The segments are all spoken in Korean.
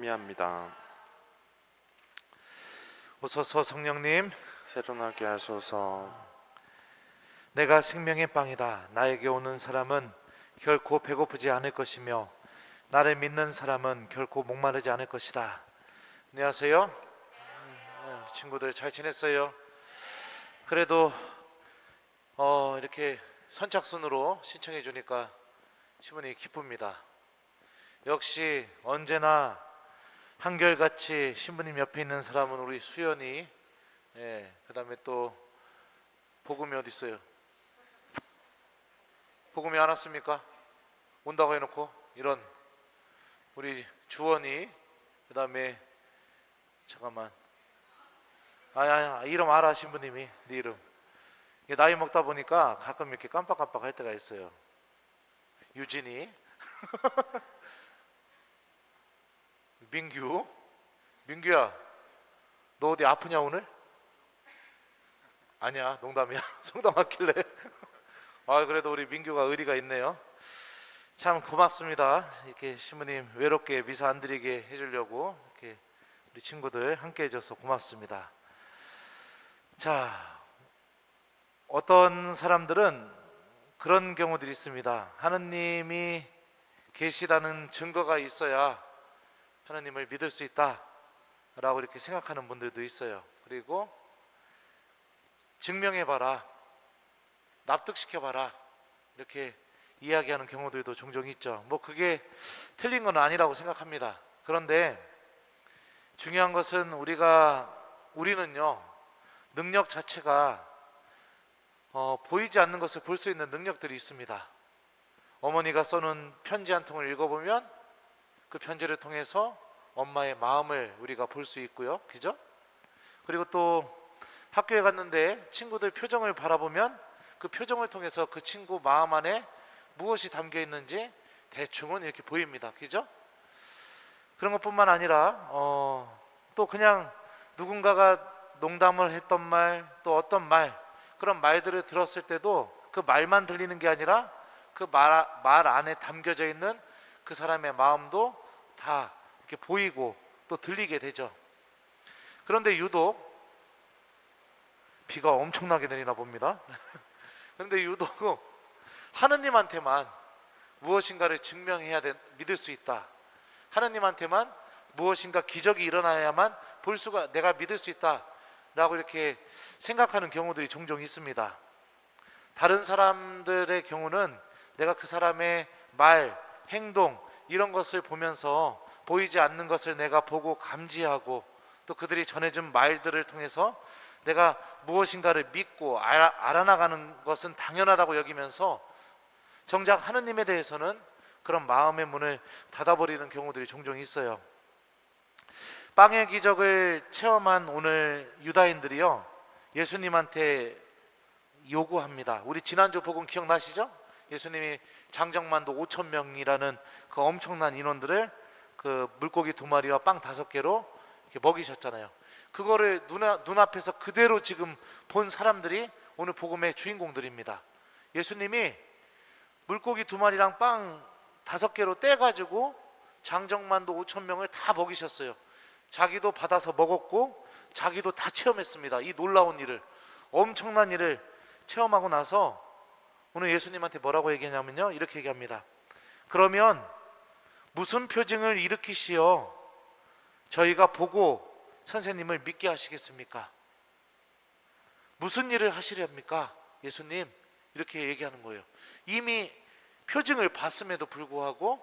미안합니다. 오소서 성령님, 새로나게 하소서. 내가 생명의 빵이다. 나에게 오는 사람은 결코 배고프지 않을 것이며 나를 믿는 사람은 결코 목마르지 않을 것이다. 안녕하세요. 친구들 잘 지냈어요? 그래도 이렇게 선착순으로 신청해 주니까 신부님이 기쁩니다. 역시 언제나 한결같이 신부님 옆에 있는 사람은 우리 수연이, 그 다음에 또 복음이 어디 있어요? 복음이 안 왔습니까? 온다고 해놓고 이런 우리 주원이, 그 다음에 잠깐만, 이름 알아. 신부님이 네 이름. 이게 나이 먹다 보니까 가끔 이렇게 깜빡깜빡 할 때가 있어요. 유진이 민규야, 너 어디 아프냐 오늘? 아니야, 농담이야. 성당 왔길래. 그래도 우리 민규가 의리가 있네요. 참 고맙습니다. 이렇게 신부님 외롭게 미사 안 드리게 해주려고 이렇게 우리 친구들 함께 해줘서 고맙습니다. 자, 어떤 사람들은 그런 경우들이 있습니다. 하느님이 계시다는 증거가 있어야 하나님을 믿을 수 있다 라고 이렇게 생각하는 분들도 있어요. 그리고 증명해봐라, 납득시켜봐라, 이렇게 이야기하는 경우들도 종종 있죠. 그게 틀린 건 아니라고 생각합니다. 그런데 중요한 것은 우리는요, 능력 자체가 보이지 않는 것을 볼 수 있는 능력들이 있습니다. 어머니가 써놓은 편지 한 통을 읽어보면 그 편지를 통해서 엄마의 마음을 우리가 볼 수 있고요, 그죠? 그리고 또 학교에 갔는데 친구들 표정을 바라보면 그 표정을 통해서 그 친구 마음 안에 무엇이 담겨 있는지 대충은 이렇게 보입니다, 그죠? 그런 것뿐만 아니라 또 그냥 누군가가 농담을 했던 말, 또 어떤 말, 그런 말들을 들었을 때도 그 말만 들리는 게 아니라 그 말 안에 담겨져 있는 그 사람의 마음도 다 이렇게 보이고 또 들리게 되죠. 그런데 유독 비가 엄청나게 내리나 봅니다. 그런데 유독 하느님한테만 무엇인가를 증명해야 믿을 수 있다, 하느님한테만 무엇인가 기적이 일어나야만 내가 믿을 수 있다 라고 이렇게 생각하는 경우들이 종종 있습니다. 다른 사람들의 경우는 내가 그 사람의 말, 행동 이런 것을 보면서 보이지 않는 것을 내가 보고 감지하고 또 그들이 전해준 말들을 통해서 내가 무엇인가를 믿고 알아나가는 것은 당연하다고 여기면서 정작 하느님에 대해서는 그런 마음의 문을 닫아버리는 경우들이 종종 있어요. 빵의 기적을 체험한 오늘 유다인들이요, 예수님한테 요구합니다. 우리 지난주 복음 기억나시죠? 예수님이 장정만도 5,000명이라는 그 엄청난 인원들을 그 물고기 2마리와 빵 5개로 이렇게 먹이셨잖아요. 그거를 눈앞에서 그대로 지금 본 사람들이 오늘 복음의 주인공들입니다. 예수님이 물고기 2마리랑 빵 5개로 떼가지고 장정만도 5,000명을 다 먹이셨어요. 자기도 받아서 먹었고 자기도 다 체험했습니다. 이 놀라운 일을, 엄청난 일을 체험하고 나서 오늘 예수님한테 뭐라고 얘기하냐면요, 이렇게 얘기합니다. 그러면 무슨 표징을 일으키시어 저희가 보고 선생님을 믿게 하시겠습니까? 무슨 일을 하시렵니까? 예수님, 이렇게 얘기하는 거예요. 이미 표징을 봤음에도 불구하고,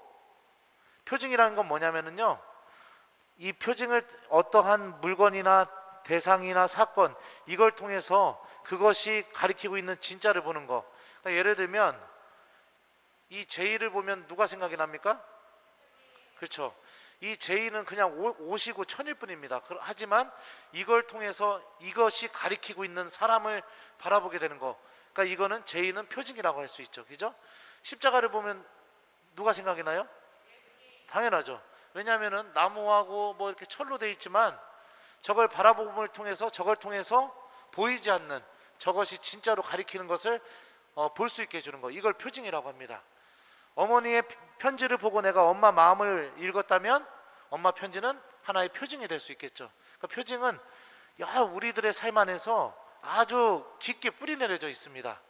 표징이라는 건 뭐냐면요, 이 표징을 어떠한 물건이나 대상이나 사건, 이걸 통해서 그것이 가리키고 있는 진짜를 보는 거. 그러니까 예를 들면 이 제의를 보면 누가 생각이 납니까? 그렇죠. 이 제의는 그냥 옷이고 천일 뿐입니다. 하지만 이걸 통해서 이것이 가리키고 있는 사람을 바라보게 되는 거. 그러니까 이거는 제의는 표징이라고 할 수 있죠, 그죠? 십자가를 보면 누가 생각이 나요? 당연하죠. 왜냐하면은 나무하고 뭐 이렇게 철로 되어 있지만 저걸 바라봄을 통해서, 저걸 통해서 보이지 않는 저것이 진짜로 가리키는 것을 볼 수 있게 해주는 거, 이걸 표징이라고 합니다. 어머니의 편지를 보고 내가 엄마 마음을 읽었다면 엄마 편지는 하나의 표징이 될 수 있겠죠. 그 표징은 우리들의 삶 안에서 아주 깊게 뿌리 내려져 있습니다.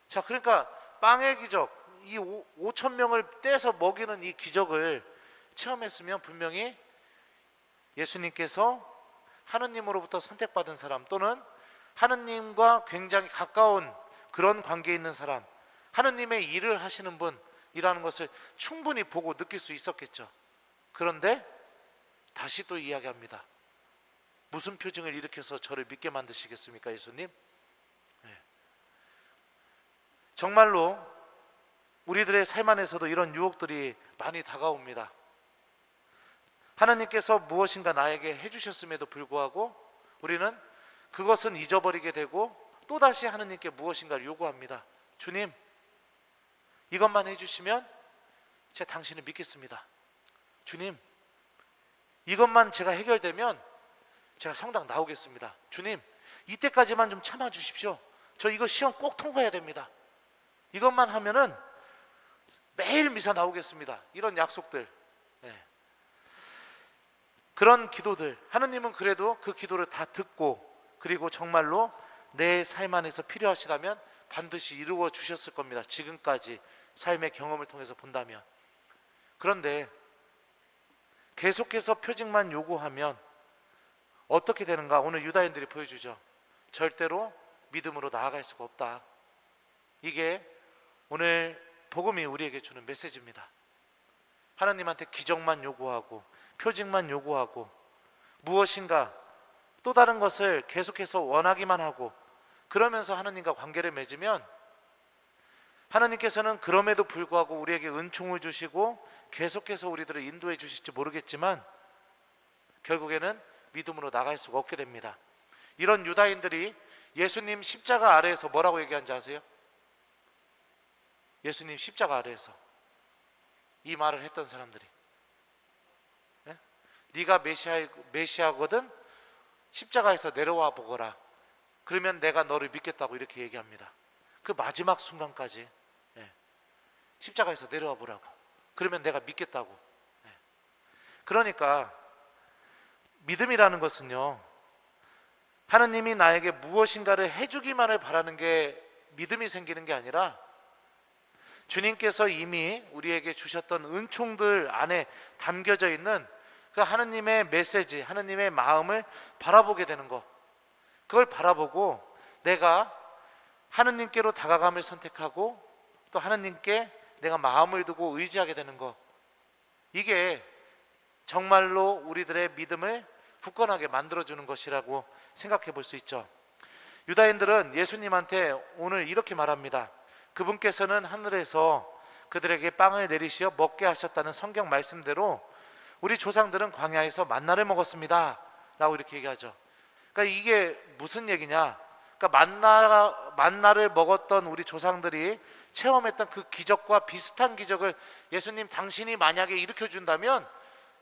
자, 그러니까 빵의 기적, 이 5천 명을 떼서 먹이는 이 기적을 체험했으면 분명히 예수님께서 하느님으로부터 선택받은 사람, 또는 하느님과 굉장히 가까운 그런 관계에 있는 사람, 하느님의 일을 하시는 분이라는 것을 충분히 보고 느낄 수 있었겠죠. 그런데 다시 또 이야기합니다. 무슨 표징을 일으켜서 저를 믿게 만드시겠습니까, 예수님? 정말로 우리들의 삶 안에서도 이런 유혹들이 많이 다가옵니다. 하나님께서 무엇인가 나에게 해주셨음에도 불구하고 우리는 그것은 잊어버리게 되고 또다시 하나님께 무엇인가를 요구합니다. 주님, 이것만 해주시면 제가 당신을 믿겠습니다. 주님, 이것만 제가 해결되면 제가 성당 나오겠습니다. 주님, 이때까지만 좀 참아주십시오. 저 이거 시험 꼭 통과해야 됩니다. 이것만 하면은 매일 미사 나오겠습니다. 이런 약속들, 그런 기도들, 하느님은 그래도 그 기도를 다 듣고, 그리고 정말로 내 삶 안에서 필요하시다면 반드시 이루어 주셨을 겁니다. 지금까지 삶의 경험을 통해서 본다면. 그런데 계속해서 표징만 요구하면 어떻게 되는가? 오늘 유다인들이 보여주죠. 절대로 믿음으로 나아갈 수가 없다. 이게 오늘 복음이 우리에게 주는 메시지입니다. 하나님한테 기적만 요구하고 표징만 요구하고 무엇인가 또 다른 것을 계속해서 원하기만 하고 그러면서 하나님과 관계를 맺으면 하나님께서는 그럼에도 불구하고 우리에게 은총을 주시고 계속해서 우리들을 인도해 주실지 모르겠지만 결국에는 믿음으로 나갈 수가 없게 됩니다. 이런 유다인들이 예수님 십자가 아래에서 뭐라고 얘기한지 아세요? 예수님 십자가 아래에서 이 말을 했던 사람들이, 네가 메시아거든 십자가에서 내려와 보거라. 그러면 내가 너를 믿겠다고 이렇게 얘기합니다. 그 마지막 순간까지 십자가에서 내려와 보라고. 그러면 내가 믿겠다고. 그러니까 믿음이라는 것은요, 하나님이 나에게 무엇인가를 해주기만을 바라는 게 믿음이 생기는 게 아니라 주님께서 이미 우리에게 주셨던 은총들 안에 담겨져 있는 그 하나님의 메시지, 하나님의 마음을 바라보게 되는 것, 그걸 바라보고 내가 하나님께로 다가감을 선택하고 또 하나님께 내가 마음을 두고 의지하게 되는 것, 이게 정말로 우리들의 믿음을 굳건하게 만들어주는 것이라고 생각해 볼 수 있죠. 유다인들은 예수님한테 오늘 이렇게 말합니다. 그분께서는 하늘에서 그들에게 빵을 내리시어 먹게 하셨다는 성경 말씀대로 우리 조상들은 광야에서 만나를 먹었습니다 라고 이렇게 얘기하죠. 그러니까 이게 무슨 얘기냐, 그러니까 만나를 먹었던 우리 조상들이 체험했던 그 기적과 비슷한 기적을 예수님 당신이 만약에 일으켜준다면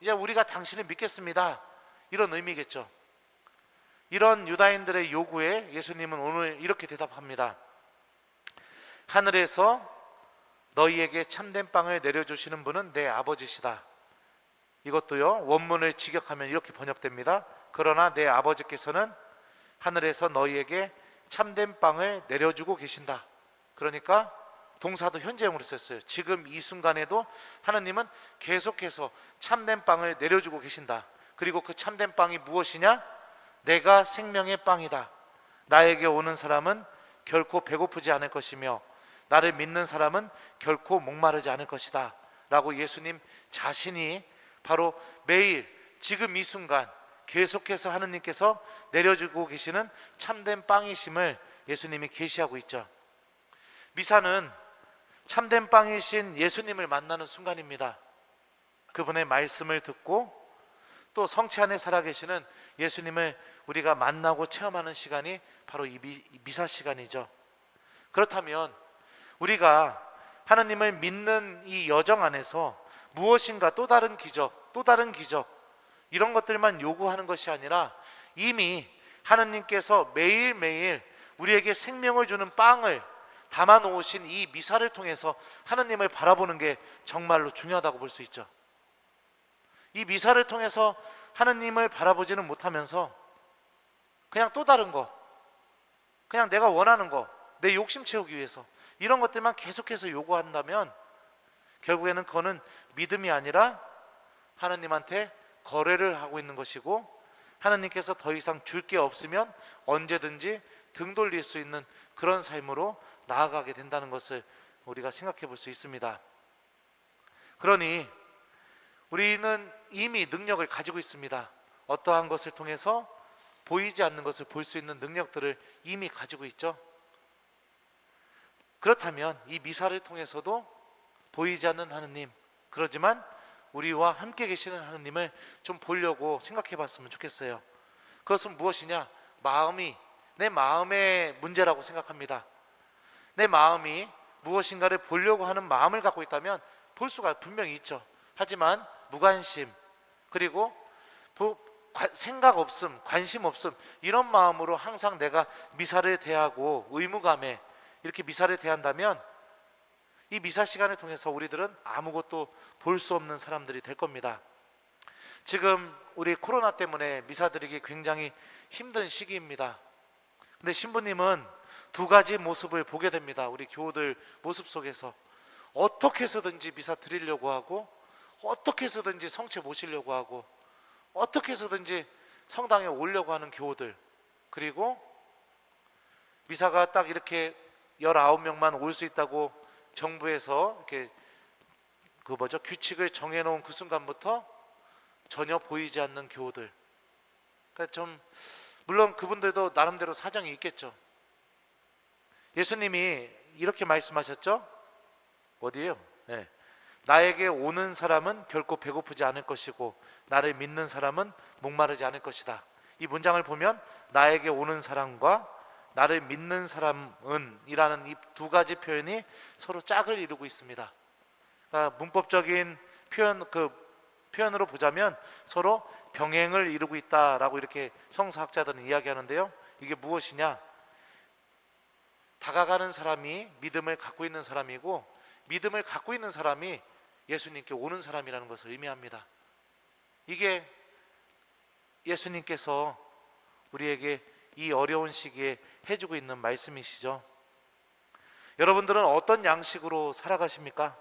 이제 우리가 당신을 믿겠습니다, 이런 의미겠죠. 이런 유다인들의 요구에 예수님은 오늘 이렇게 대답합니다. 하늘에서 너희에게 참된 빵을 내려주시는 분은 내 아버지시다. 이것도요, 원문을 직역하면 이렇게 번역됩니다. 그러나 내 아버지께서는 하늘에서 너희에게 참된 빵을 내려주고 계신다. 그러니까 동사도 현재형으로 썼어요. 지금 이 순간에도 하나님은 계속해서 참된 빵을 내려주고 계신다. 그리고 그 참된 빵이 무엇이냐? 내가 생명의 빵이다. 나에게 오는 사람은 결코 배고프지 않을 것이며 나를 믿는 사람은 결코 목마르지 않을 것이다 라고 예수님 자신이 바로 매일 지금 이 순간 계속해서 하느님께서 내려주고 계시는 참된 빵이심을 예수님이 계시하고 있죠. 미사는 참된 빵이신 예수님을 만나는 순간입니다. 그분의 말씀을 듣고 또 성체 안에 살아계시는 예수님을 우리가 만나고 체험하는 시간이 바로 이 미사 시간이죠. 그렇다면 우리가 하나님을 믿는 이 여정 안에서 무엇인가 또 다른 기적 이런 것들만 요구하는 것이 아니라 이미 하나님께서 매일매일 우리에게 생명을 주는 빵을 담아 놓으신 이 미사를 통해서 하나님을 바라보는 게 정말로 중요하다고 볼 수 있죠. 이 미사를 통해서 하느님을 바라보지는 못하면서 그냥 또 다른 거, 그냥 내가 원하는 거, 내 욕심 채우기 위해서 이런 것들만 계속해서 요구한다면 결국에는 그거는 믿음이 아니라 하나님한테 거래를 하고 있는 것이고, 하나님께서 더 이상 줄 게 없으면 언제든지 등 돌릴 수 있는 그런 삶으로 나아가게 된다는 것을 우리가 생각해 볼 수 있습니다. 그러니 우리는 이미 능력을 가지고 있습니다. 어떠한 것을 통해서 보이지 않는 것을 볼 수 있는 능력들을 이미 가지고 있죠. 그렇다면 이 미사를 통해서도 보이지 않는 하느님, 그러지만 우리와 함께 계시는 하느님을 좀 보려고 생각해 봤으면 좋겠어요. 그것은 무엇이냐? 내 마음의 문제라고 생각합니다. 내 마음이 무엇인가를 보려고 하는 마음을 갖고 있다면 볼 수가 분명히 있죠. 하지만 무관심, 그리고 생각 없음, 관심 없음, 이런 마음으로 항상 내가 미사를 대하고 의무감에 이렇게 미사를 대한다면 이 미사 시간을 통해서 우리들은 아무것도 볼 수 없는 사람들이 될 겁니다. 지금 우리 코로나 때문에 미사 드리기 굉장히 힘든 시기입니다. 근데 신부님은 두 가지 모습을 보게 됩니다. 우리 교우들 모습 속에서 어떻게 해서든지 미사 드리려고 하고, 어떻게 해서든지 성체 모시려고 하고, 어떻게 해서든지 성당에 오려고 하는 교우들, 그리고 미사가 딱 이렇게 19명만 올 수 있다고 정부에서 이렇게 규칙을 정해놓은 그 순간부터 전혀 보이지 않는 교우들. 그러니까 좀 물론 그분들도 나름대로 사정이 있겠죠. 예수님이 이렇게 말씀하셨죠. 어디예요? 네. 나에게 오는 사람은 결코 배고프지 않을 것이고 나를 믿는 사람은 목마르지 않을 것이다. 이 문장을 보면 나에게 오는 사람과 나를 믿는 사람은 이라는 이 두 가지 표현이 서로 짝을 이루고 있습니다. 그러니까 문법적인 표현으로 보자면 서로 병행을 이루고 있다라고 이렇게 성서학자들은 이야기하는데요. 이게 무엇이냐? 다가가는 사람이 믿음을 갖고 있는 사람이고, 믿음을 갖고 있는 사람이 예수님께 오는 사람이라는 것을 의미합니다. 이게 예수님께서 우리에게 이 어려운 시기에 해주고 있는 말씀이시죠. 여러분들은 어떤 양식으로 살아가십니까?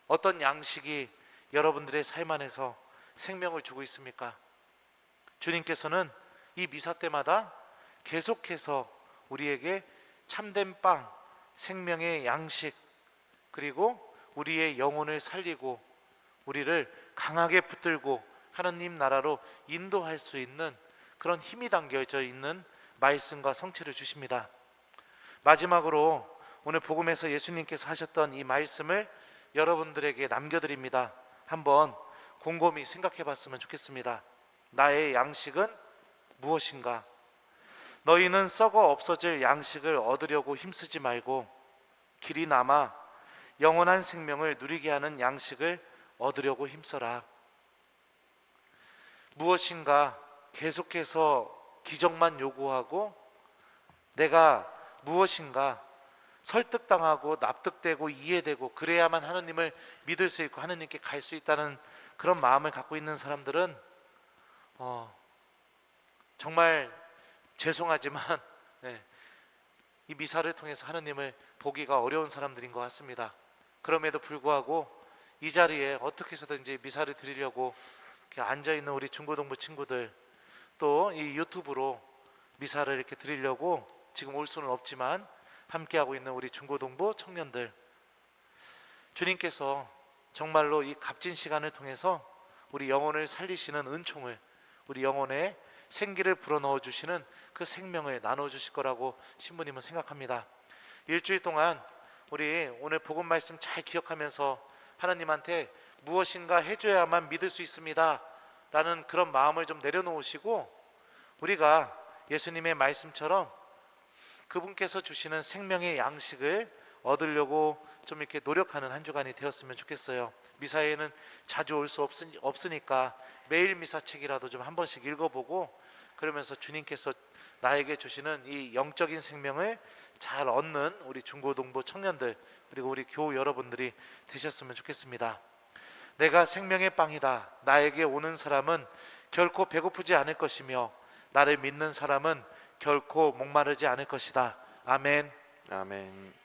어떤 양식이 여러분들의 삶 안에서 생명을 주고 있습니까? 주님께서는 이 미사 때마다 계속해서 우리에게 참된 빵, 생명의 양식, 그리고 우리의 영혼을 살리고 우리를 강하게 붙들고 하나님 나라로 인도할 수 있는 그런 힘이 담겨져 있는 말씀과 성체를 주십니다. 마지막으로 오늘 복음에서 예수님께서 하셨던 이 말씀을 여러분들에게 남겨드립니다. 한번 곰곰이 생각해 봤으면 좋겠습니다. 나의 양식은 무엇인가? 너희는 썩어 없어질 양식을 얻으려고 힘쓰지 말고 길이 남아 영원한 생명을 누리게 하는 양식을 얻으려고 힘써라. 무엇인가 계속해서 기적만 요구하고 내가 무엇인가 설득당하고 납득되고 이해되고 그래야만 하느님을 믿을 수 있고 하느님께 갈 수 있다는 그런 마음을 갖고 있는 사람들은 정말 죄송하지만 이 미사를 통해서 하느님을 보기가 어려운 사람들인 것 같습니다. 그럼에도 불구하고 이 자리에 어떻게 해서든지 미사를 드리려고 이렇게 앉아있는 우리 중고등부 친구들, 또 이 유튜브로 미사를 이렇게 드리려고 지금 올 수는 없지만 함께하고 있는 우리 중고등부 청년들, 주님께서 정말로 이 값진 시간을 통해서 우리 영혼을 살리시는 은총을, 우리 영혼에 생기를 불어넣어 주시는 그 생명을 나눠 주실 거라고 신부님은 생각합니다. 일주일 동안 우리 오늘 복음 말씀 잘 기억하면서 하나님한테 무엇인가 해줘야만 믿을 수 있습니다 라는 그런 마음을 좀 내려놓으시고, 우리가 예수님의 말씀처럼 그분께서 주시는 생명의 양식을 얻으려고 좀 이렇게 노력하는 한 주간이 되었으면 좋겠어요. 미사에는 자주 올 수 없으니까 매일 미사책이라도 좀 한 번씩 읽어보고, 그러면서 주님께서 나에게 주시는 이 영적인 생명을 잘 얻는 우리 중고등부 청년들, 그리고 우리 교우 여러분들이 되셨으면 좋겠습니다. 내가 생명의 빵이다. 나에게 오는 사람은 결코 배고프지 않을 것이며 나를 믿는 사람은 결코 목마르지 않을 것이다. 아멘. 아멘.